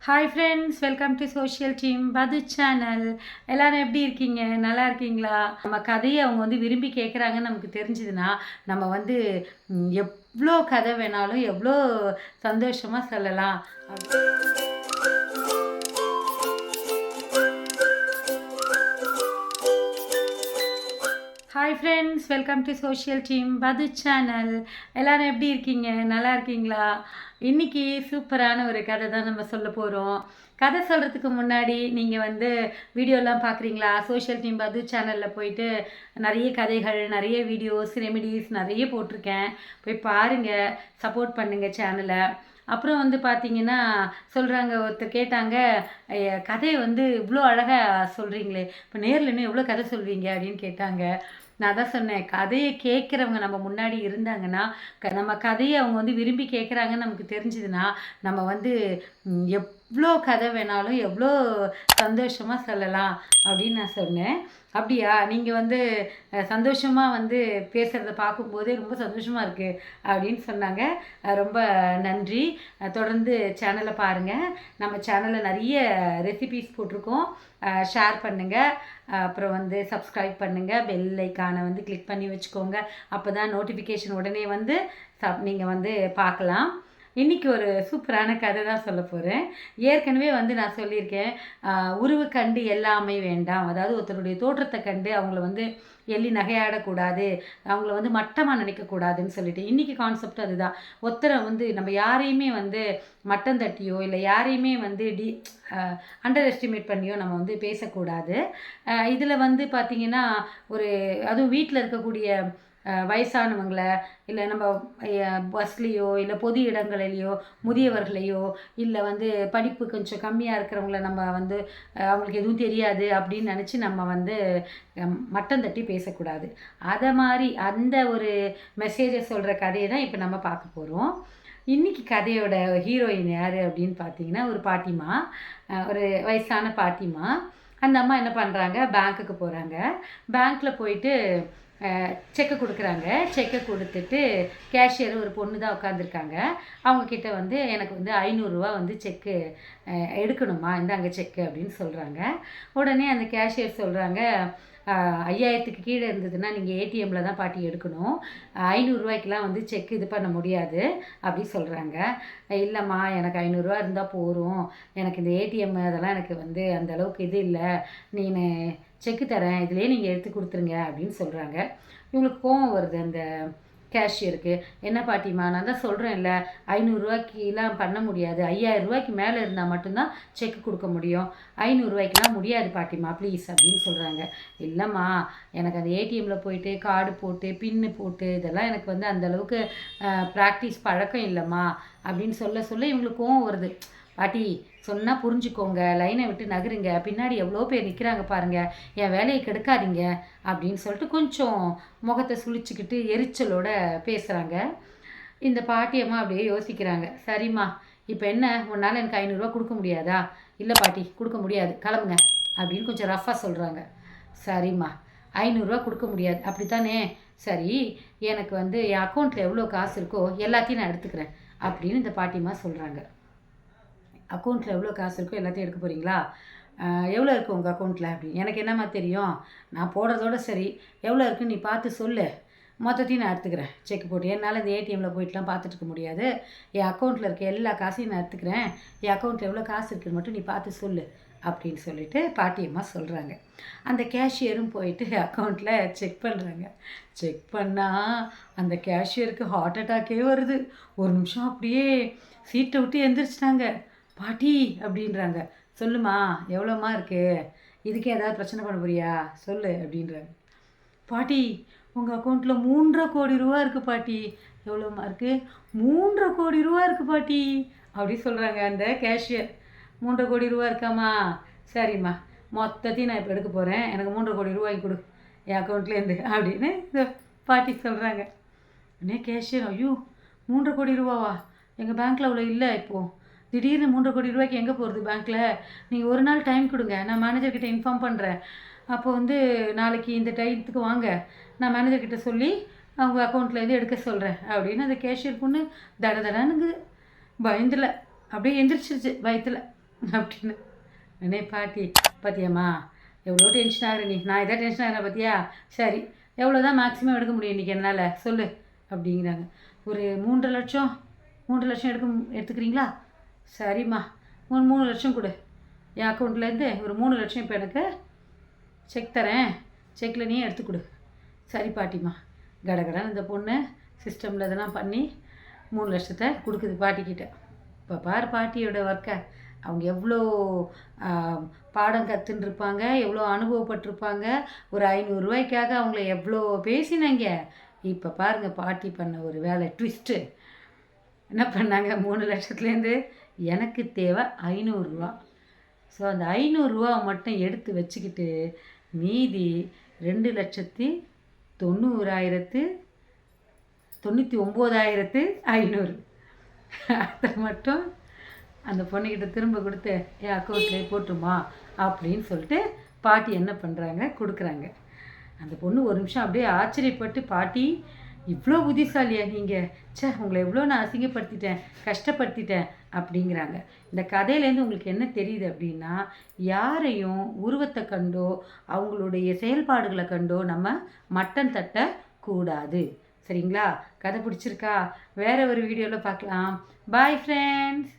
Hi friends, welcome to social team பது channel. எல்லாரும் எப்படி இருக்கீங்க? நல்லா இருக்கீங்களா? நம்ம கதையை அவங்க விரும்பி கேட்குறாங்கன்னு நமக்கு தெரிஞ்சதுன்னா நம்ம எவ்வளோ கதை வேணாலும் எவ்வளோ சந்தோஷமாக சொல்லலாம். Hi friends, welcome to social team பது சேனல். எல்லாரும் எப்படி இருக்கீங்க? நல்லா இருக்கீங்களா? இன்றைக்கி சூப்பரான ஒரு கதை தான் நம்ம சொல்ல போகிறோம். கதை சொல்கிறதுக்கு முன்னாடி நீங்கள் வீடியோலாம் பார்க்குறீங்களா? சோஷியல் டீம் பது சேனலில் போயிட்டு நிறைய கதைகள், நிறைய வீடியோஸ், ரெமிடிஸ் நிறைய போட்டிருக்கேன். போய் பாருங்கள், சப்போர்ட் பண்ணுங்கள் சேனலை. அப்புறம் பார்த்தீங்கன்னா சொல்கிறாங்க, ஒருத்தர் கேட்டாங்க, கதையை இவ்வளோ அழகாக சொல்கிறீங்களே, இப்போ நேரில் இன்னும் எவ்வளோ கதை சொல்வீங்க அப்படின்னு கேட்டாங்க. நான் தான் சொன்னேன், கதையை கேட்குறவங்க நம்ம முன்னாடி இருந்தாங்கன்னா, நம்ம கதையை அவங்க விரும்பி கேட்குறாங்கன்னு நமக்கு தெரிஞ்சதுன்னா நம்ம எவ்வளோ கதை வேணாலும் எவ்வளோ சந்தோஷமாக சொல்லலாம் அப்படின்னு நான் சொன்னேன். அப்படியா, நீங்கள் சந்தோஷமாக பேசுகிறத பார்க்கும்போதே ரொம்ப சந்தோஷமாக இருக்குது அப்படின்னு சொன்னாங்க. ரொம்ப நன்றி. தொடர்ந்து சேனலை பாருங்கள். நம்ம சேனலில் நிறைய ரெசிபீஸ் போட்டிருக்கோம். ஷேர் பண்ணுங்கள். அப்புறம் சப்ஸ்கிரைப் பண்ணுங்கள். பெல் ஐக்கானை கிளிக் பண்ணி வச்சுக்கோங்க. அப்போ தான் நோட்டிஃபிகேஷன் உடனே நீங்கள் பார்க்கலாம். இன்றைக்கி ஒரு சூப்பரான கதை தான் சொல்ல போகிறேன். ஏற்கனவே நான் சொல்லியிருக்கேன், உருவு கண்டு எல்லாமே வேண்டாம். அதாவது ஒருத்தருடைய தோற்றத்தை கண்டு அவங்கள எள்ளி நகையாடக்கூடாது, அவங்கள மட்டமாக நினைக்கக்கூடாதுன்னு சொல்லிட்டு இன்றைக்கி கான்செப்ட் அதுதான். ஒருத்தரை நம்ம யாரையுமே மட்டம் தட்டியோ இல்லை யாரையுமே அண்டர் எஸ்டிமேட் பண்ணியோ நம்ம பேசக்கூடாது. இதில் பார்த்திங்கன்னா அதுவும் வீட்டில் இருக்கக்கூடிய வயசானவங்களை, இல்லை நம்ம பஸ்லேயோ இல்லை பொது இடங்களிலையோ முதியவர்களையோ இல்லை படிப்பு கொஞ்சம் கம்மியாக இருக்கிறவங்கள நம்ம அவங்களுக்கு எதுவும் தெரியாது அப்படின்னு நினச்சி நம்ம மட்டம் தட்டி பேசக்கூடாது. அதை மாதிரி அந்த ஒரு மெசேஜை சொல்கிற கதையை தான் இப்போ நம்ம பார்க்க போகிறோம். இன்றைக்கி கதையோட ஹீரோயின் யார் அப்படின்னு பார்த்தீங்கன்னா, ஒரு பாட்டிமா, ஒரு வயசான பாட்டிமா. அந்த அம்மா என்ன பண்ணுறாங்க, பேங்க்குக்கு போகிறாங்க. பேங்க்கில் போயிட்டு செக்கை கொடுக்குறாங்க. செக்கை கொடுத்துட்டு கேஷியர் ஒரு பொண்ணு தான் உட்காந்துருக்காங்க. அவங்கக்கிட்ட எனக்கு 500 செக்கு எடுக்கணுமா, இந்தாங்க செக்கு அப்படின்னு சொல்கிறாங்க. உடனே அந்த கேஷியர் சொல்கிறாங்க, 5000க்கு கீழே இருந்ததுன்னா நீங்கள் ஏடிஎம்மில் தான் பாட்டி எடுக்கணும், 500 செக் இது பண்ண முடியாது அப்படி சொல்கிறாங்க. இல்லைம்மா, எனக்கு 500 இருந்தால் போதும், எனக்கு இந்த ஏடிஎம் அதெல்லாம் எனக்கு அந்த அளவுக்கு இது இல்லை, நீ செக்கு தரேன், இதிலே நீங்கள் எடுத்து கொடுத்துருங்க அப்படின்னு சொல்கிறாங்க. இவங்களுக்கு கோவம் வருது அந்த கேஷியருக்கு. என்ன பாட்டிமா, நான் தான் சொல்கிறேன்ல, 500 பண்ண முடியாது, 5000 மேலே இருந்தால் மட்டும்தான் செக்கு கொடுக்க முடியும், 500 முடியாது பாட்டிமா ப்ளீஸ் அப்படின்னு சொல்கிறாங்க. இல்லைம்மா, எனக்கு அந்த ஏடிஎம்மில் போயிட்டு கார்டு போட்டு பின்னு போட்டு இதெல்லாம் எனக்கு அந்தளவுக்கு ப்ராக்டிஸ் பழக்கம் இல்லைம்மா அப்படின்னு சொல்ல இவங்களுக்கு கோவம் வருது. பாட்டி, சொன்னால் புரிஞ்சுக்கோங்க, லைனை விட்டு நகருங்க, பின்னாடி எவ்வளோ பேர் நிற்கிறாங்க பாருங்கள், என் வேலையை கெடுக்காதீங்க அப்படின்னு சொல்லிட்டு கொஞ்சம் முகத்தை சுழிச்சிக்கிட்டு எரிச்சலோட பேசுகிறாங்க. இந்த பாட்டியம்மா அப்படியே யோசிக்கிறாங்க. சரிம்மா, இப்போ என்ன, உன்னால் எனக்கு 500 கொடுக்க முடியாதா? இல்லை பாட்டி, கொடுக்க முடியாது, கிளம்புங்க அப்படின்னு கொஞ்சம் ரஃபாக சொல்கிறாங்க. சரிம்மா, 500 கொடுக்க முடியாது அப்படித்தானே? சரி, எனக்கு என் அக்கௌண்ட்டில் எவ்வளோ காசு இருக்கோ எல்லாத்தையும் நான் எடுத்துக்கிறேன் அப்படின்னு இந்த பாட்டியம்மா சொல்கிறாங்க. அக்கௌண்ட்டில் எவ்வளோ காசு இருக்கோ எல்லாத்தையும் எடுக்க போகிறீங்களா? எவ்வளோ இருக்குது உங்கள் அக்கௌண்ட்டில் அப்படின்னு. எனக்கு என்னம்மா தெரியும், நான் போடுறதோட சரி, எவ்வளோ இருக்குன்னு நீ பார்த்து சொல்லு, மொத்தத்தையும் நான் எடுத்துக்கிறேன் செக் போட்டு. என்னால் இந்த ஏடிஎம்மில் போயிட்டுலாம் பார்த்துட்டு இருக்க முடியாது, என் அக்கௌண்ட்டில் இருக்க எல்லா காசையும் நான் எடுத்துக்கிறேன், என் அக்கௌண்ட்டில் எவ்வளோ காசு இருக்குன்னு மட்டும் நீ பார்த்து சொல்லு அப்படின்னு சொல்லிட்டு பாட்டியம்மா சொல்கிறாங்க. அந்த கேஷியரும் போயிட்டு அக்கௌண்ட்டில் செக் பண்ணுறாங்க. செக் பண்ணால் அந்த கேஷியருக்கு ஹார்ட் அட்டாக்கே வருது. ஒரு நிமிஷம் அப்படியே சீட்டை விட்டு எந்திரிச்சிட்டாங்க. பாட்டி அப்படின்றாங்க. சொல்லுமா, எவ்வளோமா இருக்குது, இதுக்கே ஏதாவது பிரச்சனை பண்ண போறியா சொல்லு அப்படின்றாங்க. பாட்டி, உங்கள் அக்கௌண்ட்டில் 3.5 கோடி ரூபா இருக்குது பாட்டி. எவ்வளோமா இருக்குது? 3.5 கோடி ரூபா இருக்குது பாட்டி அப்படி சொல்கிறாங்க அந்த கேஷியர். 3.5 கோடி ரூபா இருக்காம்மா? சரிம்மா, மொத்தத்தையும் நான் இப்போ எடுக்க போகிறேன், எனக்கு 3.5 கோடி ரூபாய்க்கு கொடு என் அக்கௌண்ட்லேருந்து அப்படின்னு இந்த பாட்டி சொல்கிறாங்க. உடனே கேஷியர், ஐயோ 3.5 கோடி ரூபாவா, எங்கள் பேங்க்கில் அவ்வளோ இல்லை, இப்போது திடீர்னு 3.5 கோடி ரூபாய்க்கு எங்கே போகிறது பேங்க்கில், நீங்கள் ஒரு நாள் டைம் கொடுங்க, நான் மேனேஜர்கிட்ட இன்ஃபார்ம் பண்ணுறேன், அப்போ நாளைக்கு இந்த டைத்துக்கு வாங்க, நான் மேனேஜர்கிட்ட சொல்லி அவங்க அக்கௌண்ட்லேருந்து எடுக்க சொல்கிறேன் அப்படின்னு அந்த கேஷியர் பொண்ணு தடனுங்குது. பயந்தில் அப்படியே எந்திரிச்சிருச்சு பயத்தில். அப்படின்னு உடனே பாட்டி, பார்த்தியாம்மா எவ்வளோ டென்ஷன் ஆகுற நீ, நான் எதாவது டென்ஷன் ஆகிறேன் பார்த்தியா, சரி எவ்வளோ தான் மேக்ஸிமம் எடுக்க முடியும் இன்றைக்கி என்னால் சொல்லு அப்படிங்கிறாங்க. ஒரு 3.5 லட்சம் 3 லட்சம் எடுத்துக்கிறீங்களா, சரிம்மா 3 லட்சம் கொடு, என் அக்கௌண்ட்லேருந்து ஒரு 3 லட்சம் இப்போ எனக்கு செக் தரேன், செக்கில் நீ எடுத்து கொடு. சரி பாட்டிம்மா. கடகடான்னு இந்த பொண்ணு சிஸ்டமில் இதெல்லாம் பண்ணி 3 லட்சத்தை கொடுக்குது பாட்டிக்கிட்ட. இப்போ பாரு பாட்டியோட ஒர்க்கை, அவங்க எவ்வளோ பாடம் கற்றுன்ருப்பாங்க, எவ்வளோ அனுபவப்பட்டிருப்பாங்க. ஒரு 500 ரூபாய்க்காக அவங்கள எவ்வளோ பேசினாங்க. இப்போ பாருங்கள் பாட்டி பண்ண ஒரு வேலை ட்விஸ்ட்டு. என்ன பண்ணாங்க, 3 லட்சத்துலேருந்து எனக்கு தேவை 500 ரூபா. ஸோ அந்த 500 ரூபாவை மட்டும் எடுத்து வச்சுக்கிட்டு மீதி 2,90,99,500 அதை மட்டும் அந்த பொண்ணுக்கிட்ட திரும்ப கொடுத்து என் அக்கௌண்ட்லேயே போட்டுமா அப்படின்னு சொல்லிட்டு பாட்டி என்ன பண்ணுறாங்க, கொடுக்குறாங்க. அந்த பொண்ணு ஒரு நிமிஷம் அப்படியே ஆச்சரியப்பட்டு, பாட்டி இவ்வளோ புத்திசாலியா நீங்கள், உங்களை எவ்வளோ நான் அசிங்கப்படுத்திட்டேன், கஷ்டப்படுத்திட்டேன் அப்படிங்கிறாங்க. இந்த கதையிலேருந்து உங்களுக்கு என்ன தெரியுது அப்படின்னா, யாரையும் உருவத்தை கண்டோ அவங்களுடைய செயல்பாடுகளை கண்டோ நம்ம மட்டம் தட்டக்கூடாது. சரிங்களா? கதை பிடிச்சிருக்கா? வேறு ஒரு வீடியோவில் பார்க்கலாம். Bye friends.